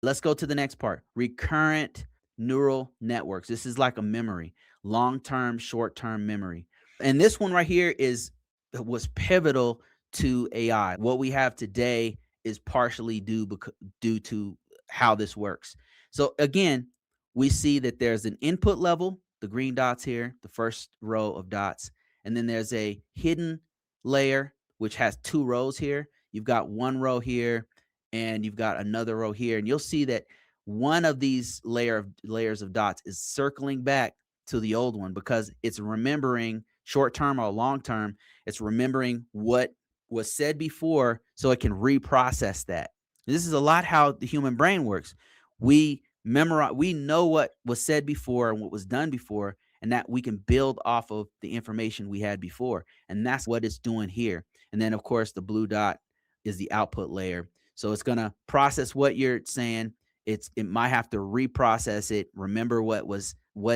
Let's go to the next part. Recurrent neural networks. This is like a memory, long-term, short-term memory. And this one right here was pivotal to AI. What we have today is partially due to how this works. So again, we see that there's an input level, the green dots here, the first row of dots, and then there's a hidden layer which has two rows here. You've got one row here and you've got another row here, and you'll see that one of these layers of dots is circling back to the old one because it's remembering short term or long term. It's remembering what was said before so it can reprocess that. This is a lot how the human brain works. We know what was said before and what was done before, and that we can build off of the information we had before. And that's what it's doing here. And then, of course, the blue dot is the output layer. So it's going to process what you're saying. It might have to reprocess it, remember what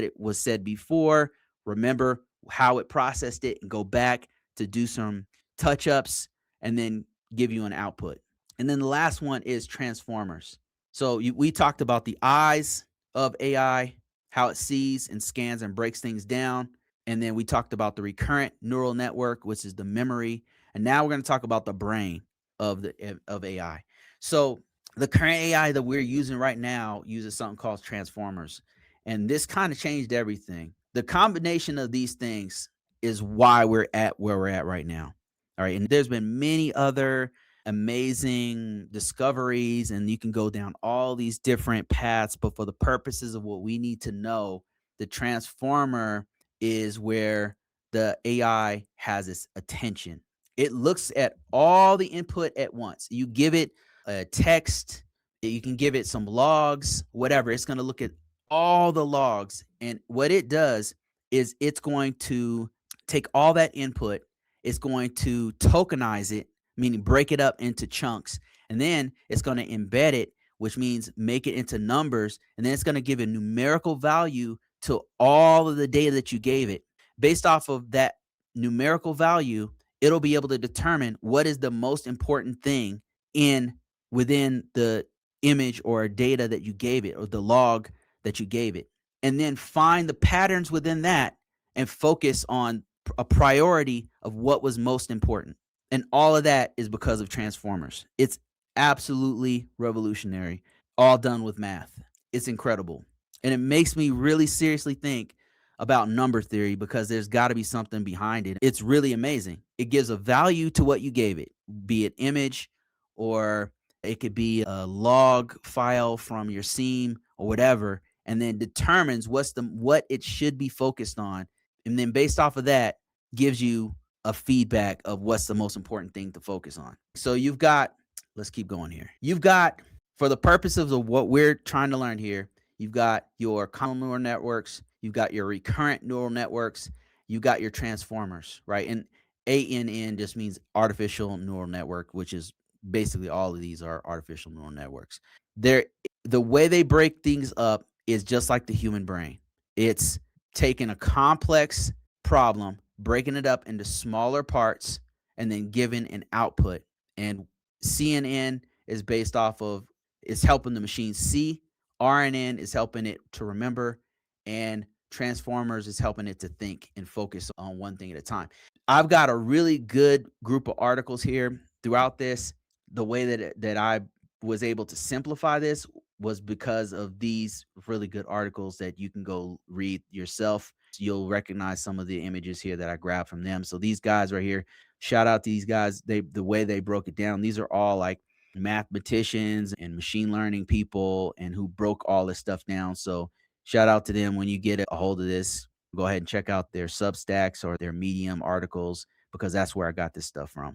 it was said before, remember how it processed it, and go back to do some touch ups, and then give you an output. And then the last one is transformers. So we talked about the eyes of AI, how it sees and scans and breaks things down. And then we talked about the recurrent neural network, which is the memory. And now we're going to talk about the brain of AI. So the current AI that we're using right now uses something called transformers. And this kind of changed everything. The combination of these things is why we're at where we're at right now. All right. And there's been many other amazing discoveries, and you can go down all these different paths. But for the purposes of what we need to know, the transformer is where the AI has its attention. It looks at all the input at once. You give it a text, you can give it some logs, whatever. It's going to look at all the logs. And what it does is it's going to take all that input, it's going to tokenize it, meaning break it up into chunks. And then it's going to embed it, which means make it into numbers. And then it's going to give a numerical value to all of the data that you gave it. Based off of that numerical value, it'll be able to determine what is the most important thing within the image or data that you gave it, or the log that you gave it, and then find the patterns within that and focus on a priority of what was most important. And all of that is because of transformers. It's absolutely revolutionary, all done with math. It's incredible. And it makes me really seriously think about number theory, because there's got to be something behind it. It's really amazing. It gives a value to what you gave it, be it image, or it could be a log file from your SIEM or whatever, and then determines what it should be focused on. And then based off of that, gives you a feedback of what's the most important thing to focus on. So let's keep going here. You've got, for the purposes of what we're trying to learn here, you've got your convolutional neural networks, you've got your recurrent neural networks, you got your transformers, right? And ANN just means artificial neural network, which is basically all of these are artificial neural networks. The way they break things up is just like the human brain. It's taking a complex problem, breaking it up into smaller parts, and then giving an output. And CNN is based off of, it's helping the machine see. RNN is helping it to remember, and transformers is helping it to think and focus on one thing at a time. I've got a really good group of articles here throughout this. The way that I was able to simplify this was because of these really good articles that you can go read yourself. You'll recognize some of the images here that I grabbed from them. So these guys right here, shout out to these guys. The way they broke it down, these are all like mathematicians and machine learning people, and who broke all this stuff down. So shout out to them. When you get a hold of this, go ahead and check out their Substacks or their Medium articles, because that's where I got this stuff from.